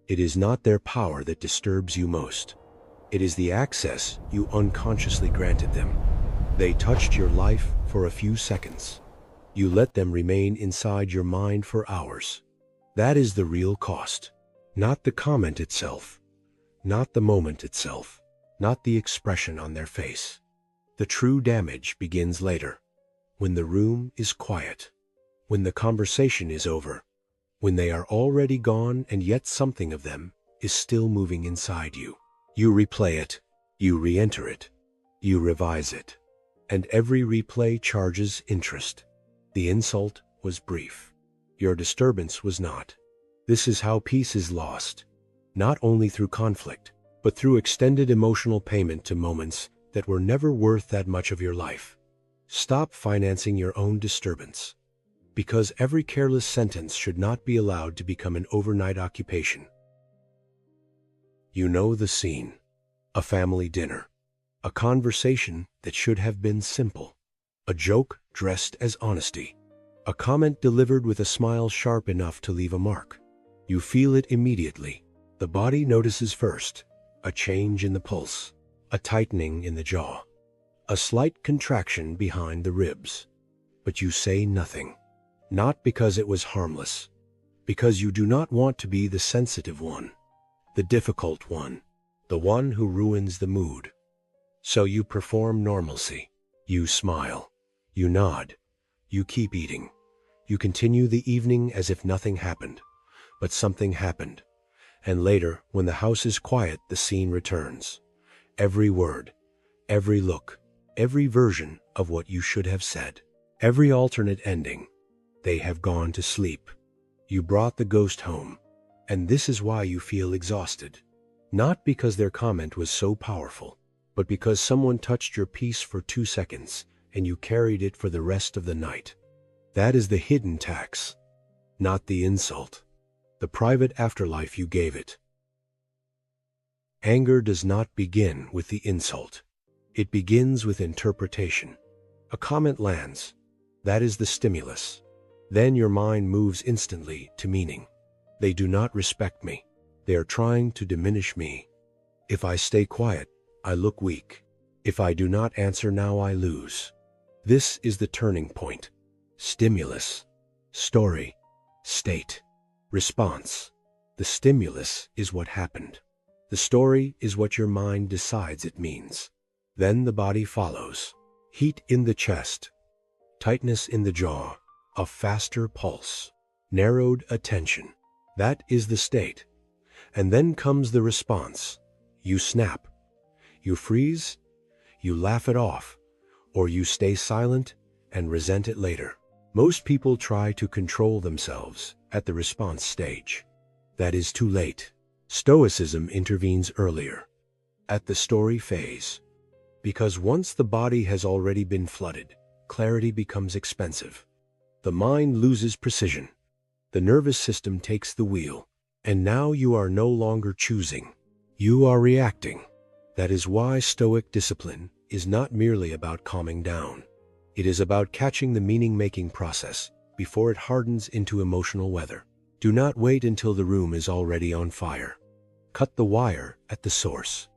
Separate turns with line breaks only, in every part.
It is not their power that disturbs you most. It is the access you unconsciously granted them. They touched your life for a few seconds. You let them remain inside your mind for hours. That is the real cost. Not the comment itself, not the moment itself, not the expression on their face. The true damage begins later, when the room is quiet, when the conversation is over, when they are already gone and yet something of them is still moving inside you. You replay it, you re-enter it, you revise it, and every replay charges interest. The insult was brief. Your disturbance was not. This is how peace is lost, not only through conflict, but through extended emotional payment to moments that were never worth that much of your life. Stop financing your own disturbance, because every careless sentence should not be allowed to become an overnight occupation. You know the scene. A family dinner. A conversation that should have been simple. A joke dressed as honesty. A comment delivered with a smile sharp enough to leave a mark. You feel it immediately. The body notices first. A change in the pulse. A tightening in the jaw. A slight contraction behind the ribs. But you say nothing. Not because it was harmless. Because you do not want to be the sensitive one. The difficult one. The one who ruins the mood. So you perform normalcy. You smile. You nod. You keep eating. You continue the evening as if nothing happened. But something happened. And later, when the house is quiet, the scene returns. Every word, every look, every version of what you should have said, every alternate ending. They have gone to sleep. You brought the ghost home. And this is why you feel exhausted. Not because their comment was so powerful, but because someone touched your peace for 2 seconds and you carried it for the rest of the night. That is the hidden tax, not the insult. The private afterlife you gave it. Anger does not begin with the insult. It begins with interpretation. A comment lands. That is the stimulus. Then your mind moves instantly to meaning. They do not respect me. They are trying to diminish me. If I stay quiet, I look weak. If I do not answer now, I lose. This is the turning point. Stimulus. Story. State. Response. The stimulus is what happened. The story is what your mind decides it means. Then the body follows. Heat in the chest. Tightness in the jaw. A faster pulse. Narrowed attention. That is the state. And then comes the response. You snap. You freeze. You laugh it off. Or you stay silent and resent it later. Most people try to control themselves at the response stage. That is too late. Stoicism intervenes earlier, at the story phase. Because once the body has already been flooded, clarity becomes expensive. The mind loses precision. The nervous system takes the wheel. And now you are no longer choosing. You are reacting. That is why Stoic discipline is not merely about calming down. It is about catching the meaning-making process before it hardens into emotional weather. Do not wait until the room is already on fire. Cut the wire at the source.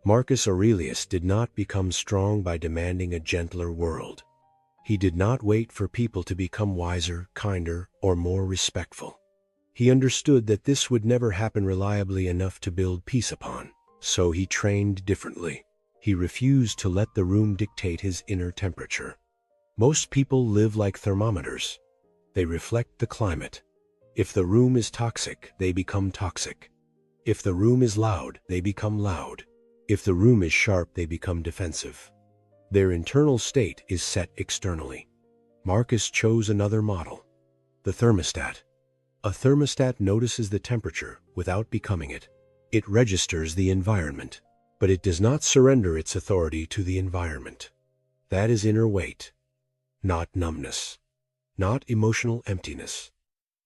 Marcus Aurelius did not become strong by demanding a gentler world. He did not wait for people to become wiser, kinder, or more respectful. He understood that this would never happen reliably enough to build peace upon. So he trained differently. He refused to let the room dictate his inner temperature. Most people live like thermometers. They reflect the climate. If the room is toxic, they become toxic. If the room is loud, they become loud. If the room is sharp, they become defensive. Their internal state is set externally. Marcus chose another model. The thermostat. A thermostat notices the temperature without becoming it. It registers the environment, but it does not surrender its authority to the environment. That is inner weight, not numbness, not emotional emptiness,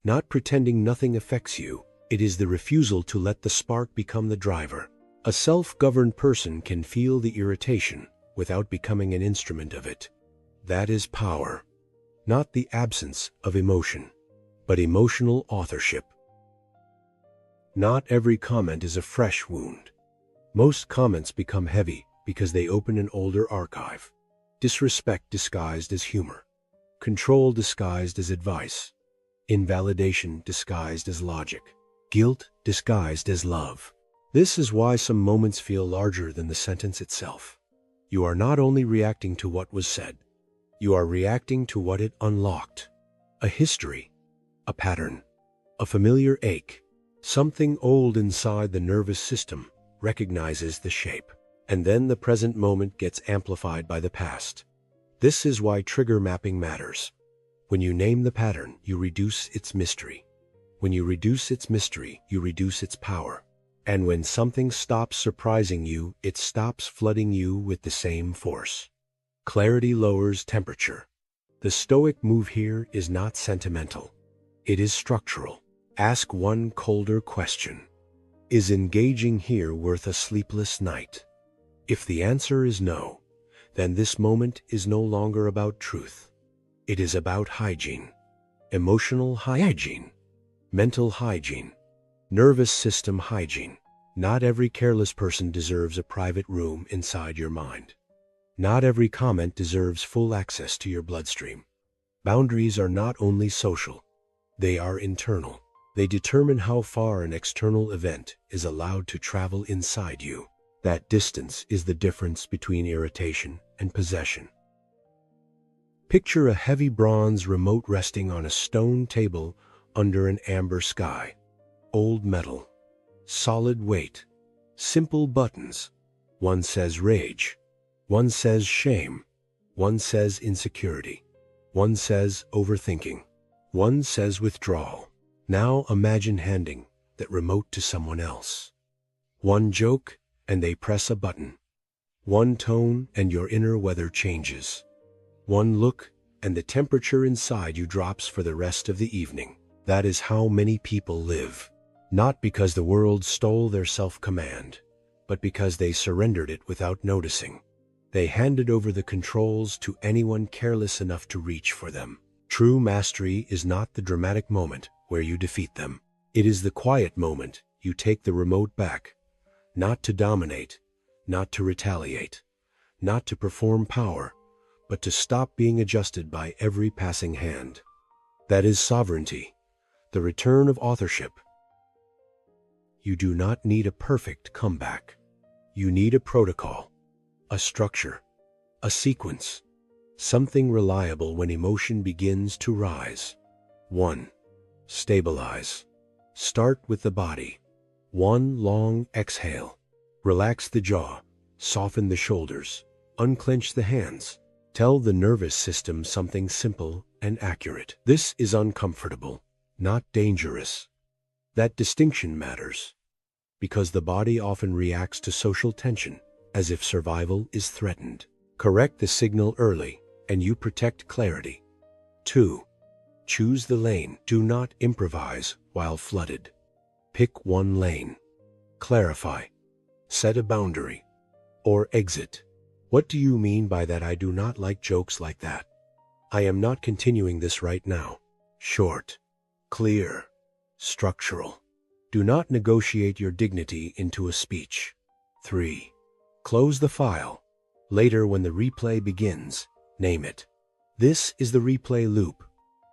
not pretending nothing affects you. It is the refusal to let the spark become the driver. A self-governed person can feel the irritation without becoming an instrument of it. That is power, not the absence of emotion, but emotional authorship. Not every comment is a fresh wound. Most comments become heavy because they open an older archive. Disrespect disguised as humor. Control disguised as advice. Invalidation disguised as logic. Guilt disguised as love. This is why some moments feel larger than the sentence itself. You are not only reacting to what was said, you are reacting to what it unlocked. A history, a pattern, a familiar ache. Something old inside the nervous system recognizes the shape, and then the present moment gets amplified by the past. This is why trigger mapping matters. When you name the pattern, you reduce its mystery. When you reduce its mystery, you reduce its power. And when something stops surprising you, it stops flooding you with the same force. Clarity lowers temperature. The Stoic move here is not sentimental. It is structural. Ask one colder question. Is engaging here worth a sleepless night? If the answer is no, then this moment is no longer about truth. It is about hygiene. Emotional hygiene. Mental hygiene. Nervous system hygiene. Not every careless person deserves a private room inside your mind. Not every comment deserves full access to your bloodstream. Boundaries are not only social, they are internal. They determine how far an external event is allowed to travel inside you. That distance is the difference between irritation and possession. Picture a heavy bronze remote resting on a stone table under an amber sky. Old metal. Solid weight. Simple buttons. One says rage. One says shame. One says insecurity. One says overthinking. One says withdrawal. Now imagine handing that remote to someone else. One joke and they press a button. One tone and your inner weather changes. One look and the temperature inside you drops for the rest of the evening. That is how many people live. Not because the world stole their self-command, but because they surrendered it without noticing. They handed over the controls to anyone careless enough to reach for them. True mastery is not the dramatic moment where you defeat them. It is the quiet moment you take the remote back, not to dominate, not to retaliate, not to perform power, but to stop being adjusted by every passing hand. That is sovereignty, the return of authorship. You do not need a perfect comeback. You need a protocol, a structure, a sequence, something reliable when emotion begins to rise. 1. Stabilize. Start with the body. One long exhale. Relax the jaw, soften the shoulders, unclench the hands. Tell the nervous system something simple and accurate. This is uncomfortable, not dangerous. That distinction matters, because the body often reacts to social tension as if survival is threatened. Correct the signal early, and you protect clarity. 2. Choose the lane. Do not improvise while flooded. Pick one lane. Clarify. Set a boundary. Or exit. What do you mean by that? I do not like jokes like that. I am not continuing this right now. Short. Clear. Structural. Do not negotiate your dignity into a speech. 3. Close the file. Later, when the replay begins, name it. This is the replay loop.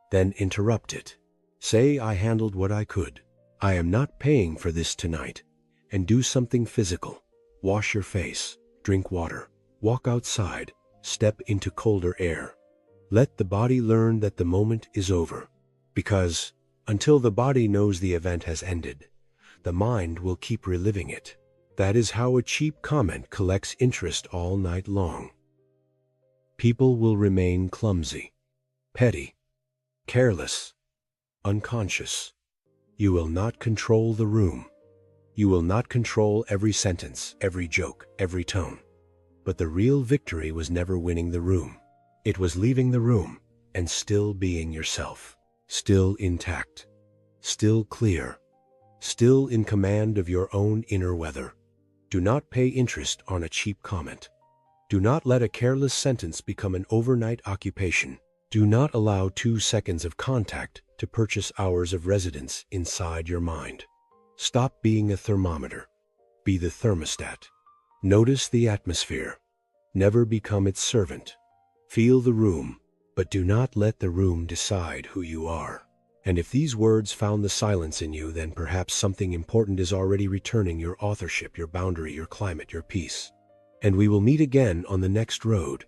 Then interrupt it. Say, I handled what I could. I am not paying for this tonight. And do something physical. Wash your face. Drink water. Walk outside. Step into colder air. Let the body learn that the moment is over. Because until the body knows the event has ended, the mind will keep reliving it. That is how a cheap comment collects interest all night long. People will remain clumsy, petty, careless, unconscious. You will not control the room. You will not control every sentence, every joke, every tone. But the real victory was never winning the room. It was leaving the room and still being yourself, still intact, still clear, still in command of your own inner weather. Do not pay interest on a cheap comment. Do not let a careless sentence become an overnight occupation. Do not allow 2 seconds of contact to purchase hours of residence inside your mind. Stop being a thermometer. Be the thermostat. Notice the atmosphere. Never become its servant. Feel the room, but do not let the room decide who you are. And if these words found the silence in you, then perhaps something important is already returning: your authorship, your boundary, your climate, your peace. And we will meet again on the next road,